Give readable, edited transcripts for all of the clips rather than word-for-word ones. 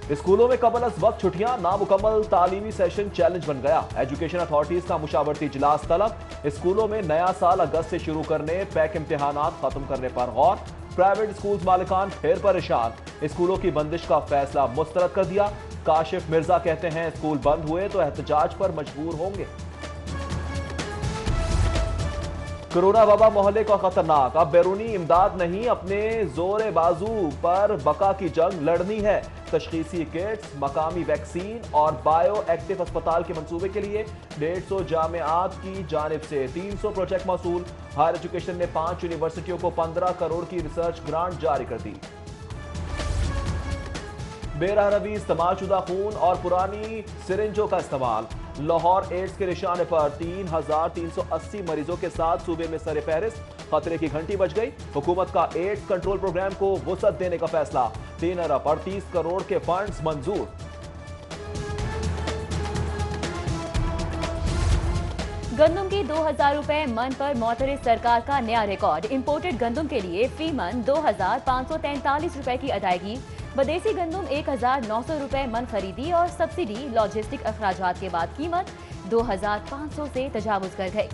स्कूलों में कबल अज वक्त छुट्टियां, नामुकम्मल तालीमी सेशन चैलेंज बन गया। एजुकेशन अथॉरिटीज का मुशावरती इजलास तलब। स्कूलों में नया साल अगस्त से शुरू करने, पैक इम्तिहानात खत्म करने पर गौर। प्राइवेट स्कूल मालिकान फिर परेशान। स्कूलों की बंदिश का फैसला मुस्तरद कर दिया। काशिफ मिर्जा कहते हैं स्कूल बंद हुए तो एहतजाज पर मजबूर होंगे। कोरोना वबा मोहल्ले का खतरनाक, अब बैरूनी इमदाद नहीं, अपने जोर बाजू पर बका की जंग लड़नी है। तशखीसी किट्स, मकामी वैक्सीन और बायो एक्टिव अस्पताल के मंसूबे के लिए 150 जामियात की जानिब से 300 प्रोजेक्ट मौसूल। हायर एजुकेशन ने 5 यूनिवर्सिटियों को 15 करोड़ की रिसर्च ग्रांट जारी कर दी। बेरह रवी, इस्तेमालशुदा खून और पुरानी सिरिंजों का इस्तेमाल। लाहौर एड्स के निशाने पर 3380 मरीजों के साथ सूबे में सरे फहरिस्त। खतरे की घंटी बज गई। हुकूमत का एड्स कंट्रोल प्रोग्राम को वुसअत देने का फैसला। 3 अरब 38 करोड़ के फंड्स मंजूर। गंदम की 2000 रुपए मन पर मोतरिज सरकार का नया रिकॉर्ड। इंपोर्टेड गंदम के लिए फी मन 2543 रुपए की अदायगी। बदेसी गंदम 1900 रुपए मन खरीदी और सब्सिडी लॉजिस्टिक अखराजात के बाद कीमत 2500 से तजावुज कर गई।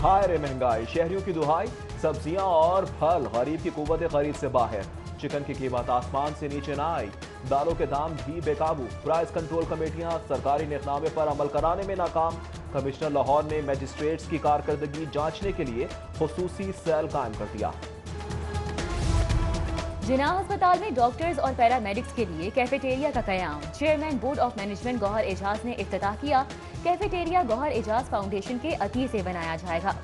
हाय रे महंगाई, शहरियों की दुहाई। सब्जियां और फल गरीब की कुव्वत खरीद से बाहर। चिकन की कीमत आसमान से नीचे ना आई। दालों के दाम भी बेकाबू। प्राइस कंट्रोल कमेटियां सरकारी नियतनामे पर अमल कराने में नाकाम। कमिश्नर लाहौर ने मजिस्ट्रेट्स की कारकर्दगी जांचने के लिए खुसूसी सेल कायम कर दिया। जिनाह अस्पताल में डॉक्टर्स और पैरामेडिक्स के लिए कैफेटेरिया का कयाम। Chairman board of management Gauhar Ejaz ने इफ्तिताह किया। कैफेटेरिया गौहर एजाज फाउंडेशन के अतीय से बनाया जाएगा।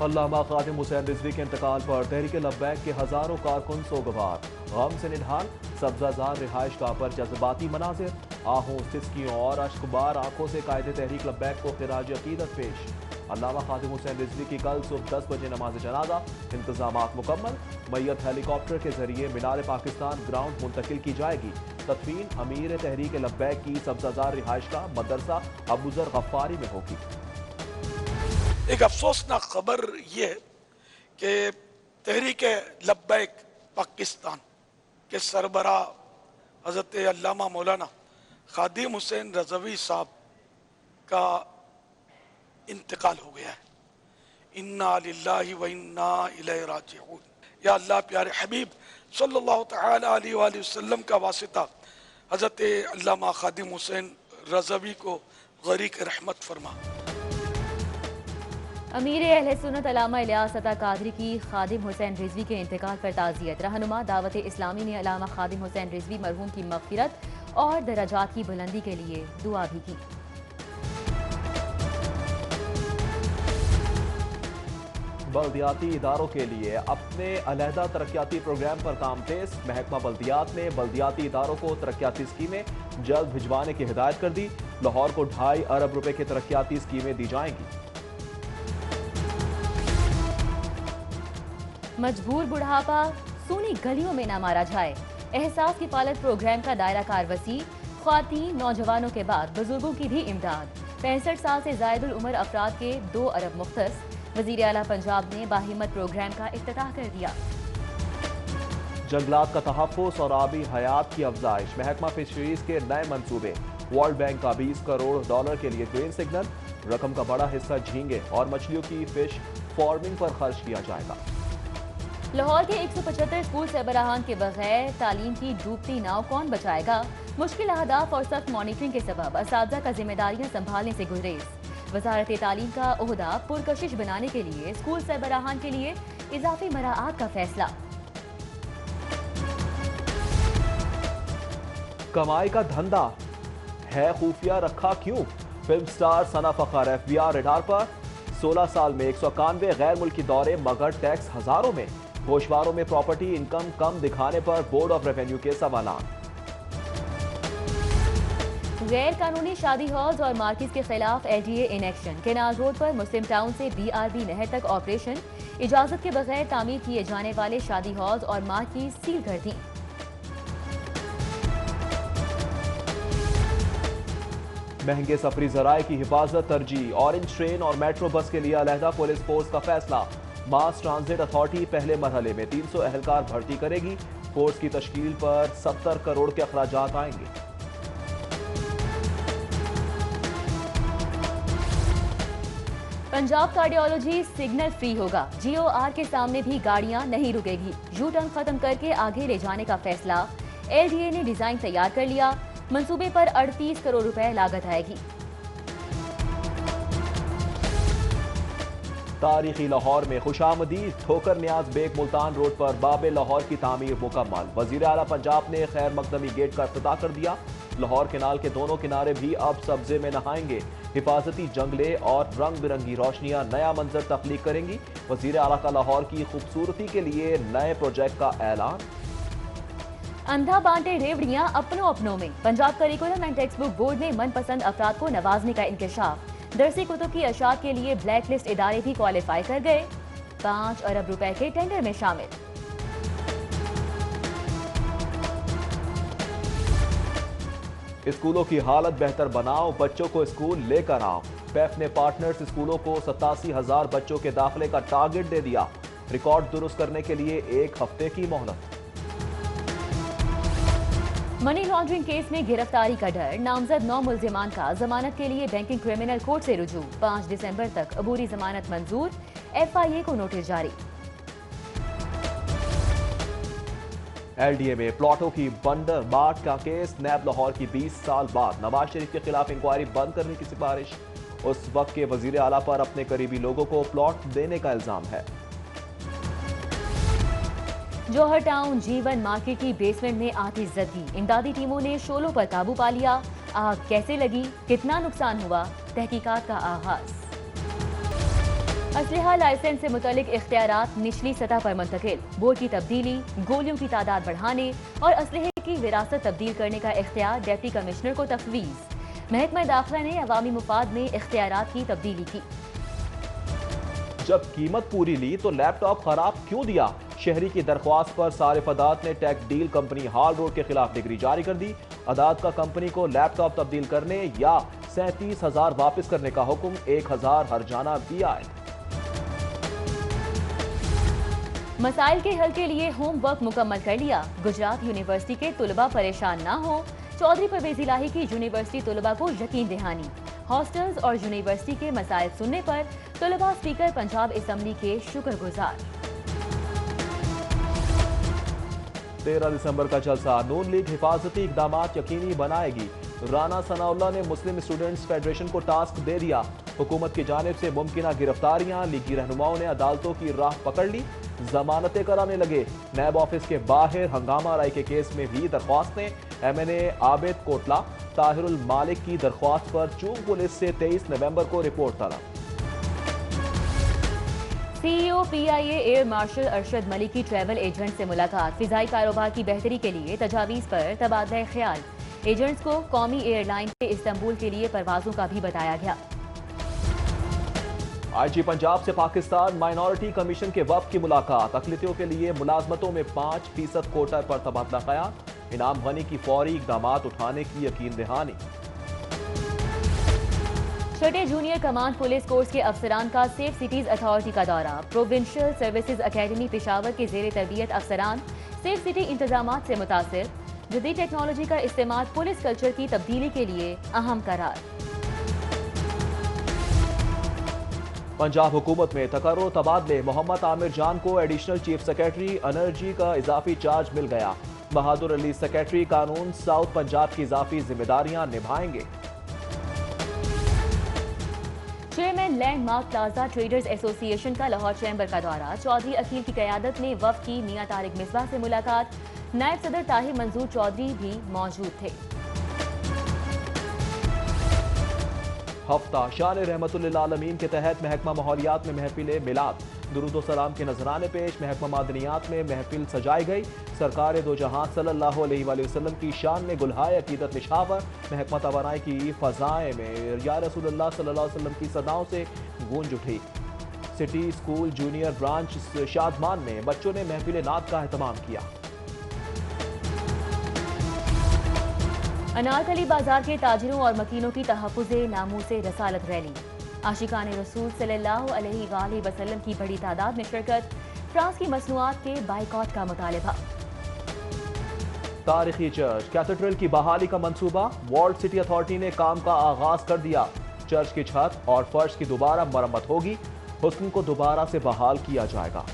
अल्लामा खादिम हुसैन रिजवी के इंतकाल पर तहरीक लब्बैक के हजारों कारकुन सोगवार। गम से निढाल। सब्जाजार रिहाइश गाह पर जज्बाती मनाजिर। आहों, सिस्कियों और अश्कबार आंखों से कायदे तहरीक लब्बैक को खिराज अकीदत पेश। अल्लामा खादिम हुसैन रिजवी की कल सुबह 10 बजे नमाज जनाजा। इंतजामात मुकम्मल। मैयत हेलीकॉप्टर के जरिए मीनार पाकिस्तान ग्राउंड मुंतकिल की जाएगी। तदफीन अमीर तहरीक लब्बैक की सब्जाजार रिहाइश का मदरसा अबूजर गफ्फारी में होगी। एक अफसोसनाक खबर यह है कि तहरीक लब्बैक पाकिस्तान के सरबरा हज़रत अल्लामा मौलाना खादिम हुसैन रज़वी साहब का इंतकाल हो गया है। इन्ना लिल्लाहि व इन्ना इलैहि राजिऊन। या अल्लाह प्यारे हबीब सल्लल्लाहु तआला अलैहि वसल्लम का वासिता हज़रत अल्लामा खादिम हुसैन रज़वी को गरीक रहमत फरमा। अमीर अहले सुन्नत अल्लामा इलियास अता कादरी की खादिम हुसैन रिजवी के इंतकाल पर ताज़ियत। रहनुमा दावत इस्लामी ने अल्लामा खादिम हुसैन रिजवी मरहूम की मग़फ़िरत और दराजात की बुलंदी के लिए दुआ भी की। बल्दियाती इदारों के लिए अपने अलहदा तरक्याती प्रोग्राम पर काम तेज। महकमा बल्दियात ने बल्दियाती इदारों को तरक्याती स्कीमें जल्द भिजवाने की हिदायत कर दी। लाहौर को 2.5 अरब रुपए की तरक्याती स्कीमें दी जाएंगी। मजबूर बुढ़ापा, सूनी गलियों में न मारा जाए। एहसास की पालत प्रोग्राम का दायरा कार वसी। ख्वातीन नौजवानों के बाद बुजुर्गों की भी इमदाद। 65 साल से जायदुल उम्र अफराद के 2 अरब मुख्तस। वज़ीर आला पंजाब ने बाहिम्मत प्रोग्राम का इफ्तिताह कर दिया। जंगलात का तहफ़्फ़ुज़ और आबी हयात की अफजाइश। महकमा फिशरीज के नए मंसूबे। वर्ल्ड बैंक का $20 करोड़ के लिए ग्रीन सिग्नल। रकम का बड़ा हिस्सा झींगे और मछलियों की फिश फार्मिंग पर खर्च किया जाएगा। लाहौर के 175 स्कूल सरबराहान के बगैर तालीम की डूबती नाव कौन बचाएगा। मुश्किल अहदाफ और सख्त मॉनिटरिंग के सबब असातिज़ा का जिम्मेदारियां संभालने से गुरेज। वजारत तालीम का ओहदा पुरकशिश बनाने के लिए स्कूल सरबराहान के लिए इजाफी मराआत का फैसला। कमाई का धंधा है खुफिया रखा क्यों। फिल्म स्टार सना फखर FBI रडार पर। 16 साल में 191 गैर मुल्की दौरे मगर टैक्स हजारों में। गोशवारों में प्रॉपर्टी इनकम कम दिखाने पर बोर्ड ऑफ रेवेन्यू के सवालात। गैर कानूनी शादी हॉल्स और मार्केट के खिलाफ LDA in action. Canal road पर मुस्लिम टाउन से BRB नहर तक ऑपरेशन। इजाजत के बगैर तामीर किए जाने वाले शादी हॉल्स और मार्केट सील कर दी। महंगे सफरी जराए की हिफाजत तरजीह। ऑरेंज ट्रेन और मेट्रो बस के लिए अलहदा पुलिस फोर्स का फैसला। मास ट्रांजिट अथॉरिटी पहले मरहले में 300 एहलकार भर्ती करेगी। फोर्स की तश्कील पर 70 करोड़ के अखराजात आएंगे। पंजाब कार्डियोलॉजी सिग्नल फ्री होगा। GOR के सामने भी गाड़ियां नहीं रुकेगी। यू टर्न खत्म करके आगे ले जाने का फैसला। LDA ने डिजाइन तैयार कर लिया। मंसूबे पर 38 करोड़ रुपए लागत आएगी। तारीखी लाहौर में खुशामदीद ठोकर नियाज बेग मुल्तान रोड पर बाबे लाहौर की तामीर मुकम्मल। वजीर आला पंजाब ने खैर मकदमी गेट का इफ्तिताह कर दिया। लाहौर कैनाल के दोनों किनारे भी अब सब्जे में नहाएंगे। हिफाजती जंगले और रंग बिरंगी रोशनियां नया मंजर तख्लीक करेंगी। वजीर आला का लाहौर की खूबसूरती के लिए नए प्रोजेक्ट का ऐलान। अंधा बांटे रेवड़ियां अपनों अपनों में। Punjab curriculum and text book board ने मनपसंद अफराद को नवाजने का इंकशाफ। दरसी कुतुब की अशात के लिए ब्लैक लिस्ट इदारे भी क्वालिफाई कर गए। 5 अरब रुपए के टेंडर में शामिल। स्कूलों की हालत बेहतर बनाओ, बच्चों को स्कूल लेकर आओ। पैफ ने पार्टनर्स स्कूलों को 87,000 बच्चों के दाखिले का टारगेट दे दिया। रिकॉर्ड दुरुस्त करने के लिए 1 हफ्ते की मोहलत। मनी लॉन्ड्रिंग केस में गिरफ्तारी का डर। नामजद 9 मुल्जिमान का जमानत के लिए बैंकिंग क्रिमिनल कोर्ट से रुजू। 5 दिसंबर तक अबूरी जमानत मंजूर। FIA को नोटिस जारी। LDA में प्लॉटों की बंडर बाट का केस। नैब लाहौर की 20 साल बाद नवाज शरीफ के खिलाफ इंक्वायरी बंद करने की सिफारिश। उस वक्त के वजीर आला पर अपने करीबी लोगों को प्लॉट देने का इल्जाम है। जौहर टाउन जीवन मार्केट की बेसमेंट में आतिशज़दगी। इमदादी टीमों ने शोलों पर काबू पा लिया। आग कैसे लगी, कितना नुकसान हुआ, तहकीकात का आगाज। असलहा लाइसेंस से मुतल्लिक इख्तियारात निचली सतह पर मुंतकिल। बोर्ड की तब्दीली, गोलियों की तादाद बढ़ाने और असलहे की विरासत तब्दील करने का इख्तियार डिप्टी कमिश्नर को तफवीज़। महकमा दाखिला ने अवामी मुफाद में इख्तियारात की तब्दीली की। जब कीमत पूरी ली तो लैपटॉप खराब क्यों दिया? शहरी की दरख्वास्त पर सारिफ अदात ने टेक डील कंपनी हाल रोड के खिलाफ डिग्री जारी कर दी। अदात का कंपनी को लैपटॉप तब्दील करने या 37,000 वापस करने का हुक्म। 1,000 हर्जाना भी आए। मसाइल के हल के लिए होमवर्क मुकम्मल कर लिया। गुजरात यूनिवर्सिटी के तुलबा परेशान ना हो। चौधरी परवेज इलाही की यूनिवर्सिटी तुलबा को यकीन दहानी। हॉस्टल्स और यूनिवर्सिटी के मसाइल सुनने पर तुलबा स्पीकर पंजाब असम्बली के शुक्रगुजार। 13 दिसंबर का जलसा। नून लीग हिफाजती इकदामात यकीनी बनाएगी। राना सनाउल्लाह ने मुस्लिम स्टूडेंट्स फेडरेशन को टास्क दे दिया। हुकूमत की जानिब से मुमकिन गिरफ्तारियां। लीगी रहनुमाओं ने अदालतों की राह पकड़ ली। जमानतें कराने लगे। नैब ऑफिस के बाहर हंगामा राय के केस में भी दरख्वास्तें। MNA आबिद कोटला ताहिरुल मालिक की दरख्वास्त पर चूक पुलिस से 23 नवंबर को रिपोर्ट तलब। CEO PIA air marshal Arshad Malik की ट्रैवल एजेंट से मुलाकात। फिजाई कारोबार की बेहतरी के लिए तजावीज़ पर तबादला ख्याल। एजेंट्स को कौमी एयरलाइन से इस्तांबुल के लिए परवाजों का भी बताया गया। IG पंजाब से पाकिस्तान माइनॉरिटी कमीशन के वफ्द की मुलाकात। अक़लियतों के लिए मुलाजमतों में 5% कोटा पर तबादला क़याम। इनाम गनी की फौरी इक़दामात उठाने की यकीन दहानी। छठे जूनियर कमांड पुलिस कोर्स के अफसरान का सेफ सिटीज अथॉरिटी का दौरा। प्रोविंशियल सर्विसेज अकेडमी पेशावर के ज़ेरे तरबियत अफसरान सेफ सिटी इंतजामात से मुतासिर। जदीद टेक्नोलॉजी का इस्तेमाल पुलिस कल्चर की तब्दीली के लिए अहम करार। पंजाब हुकूमत में तकर्रुर तबादले। मोहम्मद आमिर जान को एडिशनल चीफ सेक्रेटरी एनर्जी का इजाफी चार्ज मिल गया। बहादुर अली सेक्रेटरी कानून साउथ पंजाब की इजाफी जिम्मेदारियां निभाएंगे। Chairman landmark plaza traders association का लाहौर चैम्बर का दौरा। चौधरी अकील की क़यादत में वफ्द की मियां तारिक मिसबाह से मुलाकात। नायब सदर ताहिर मंजूर चौधरी भी मौजूद थे। हफ्ता शान रहमतुल्लिल आलमीन के तहत महकमा माहौलियात में महफिल मिलाद। दुरूद व सलाम के नजराने पेश। महकमा मादनियात में महफिल सजाई गई। सरकार दो जहां सल्लल्लाहु अलैहि वसल्लम की शान में गुलहाय अकीदत निशावर। महकमा तवानाई की फजाएं में या रसूलुल्लाह सल्लल्लाहु अलैहि वसल्लम की सदाओं से गूंज उठी। City school junior branch Shadman में बच्चों ने महफिल नात का एहतमाम किया। अनारकली बाजार के ताजिरों और मकीनों की तहफ़्फ़ुज़े नामूसे रसालत रैली। आशिकान रसूल सल्लल्लाहु अलैहि वसल्लम की बड़ी तादाद में शिरकत, फ्रांस की मसनूआत के बाइकॉट का मुतालबा। तारीखी चर्च कैथेड्रल की बहाली का मंसूबा, वॉल्ड सिटी अथॉरिटी ने काम का आगाज कर दिया। चर्च की छत और फर्श की दोबारा मरम्मत होगी, हुस्न को दोबारा से बहाल किया जाएगा।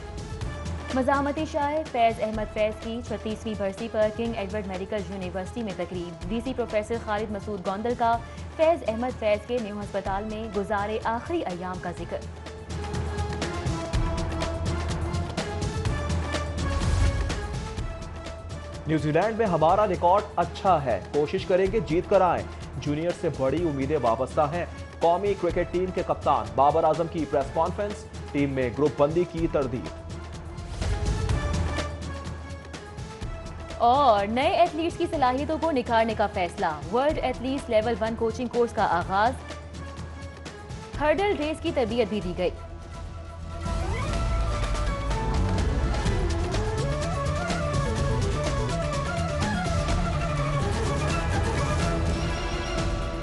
मज़ाहमती शायर फैज़ अहमद फैज़ की 36वीं बरसी पर किंग एडवर्ड मेडिकल यूनिवर्सिटी में तकरीब। डीसी प्रोफेसर खालिद मसूद गोंदल का फैज़ अहमद फैज़ के न्यू अस्पताल में गुजारे आखिरी अयाम का जिक्र। न्यूजीलैंड में हमारा रिकॉर्ड अच्छा है, कोशिश करेंगे जीत कर आएं। जूनियर से बड़ी उम्मीदें वाबस्ता हैं। कौमी क्रिकेट टीम के कप्तान बाबर आजम की प्रेस कॉन्फ्रेंस, टीम में ग्रुप बंदी की तरदीद। और नए एथलीट्स की सलाहियतों को निखारने का फैसला, world athletes level 1 coaching course का आगाज। हर्डल रेस की तरबियत भी दी गई।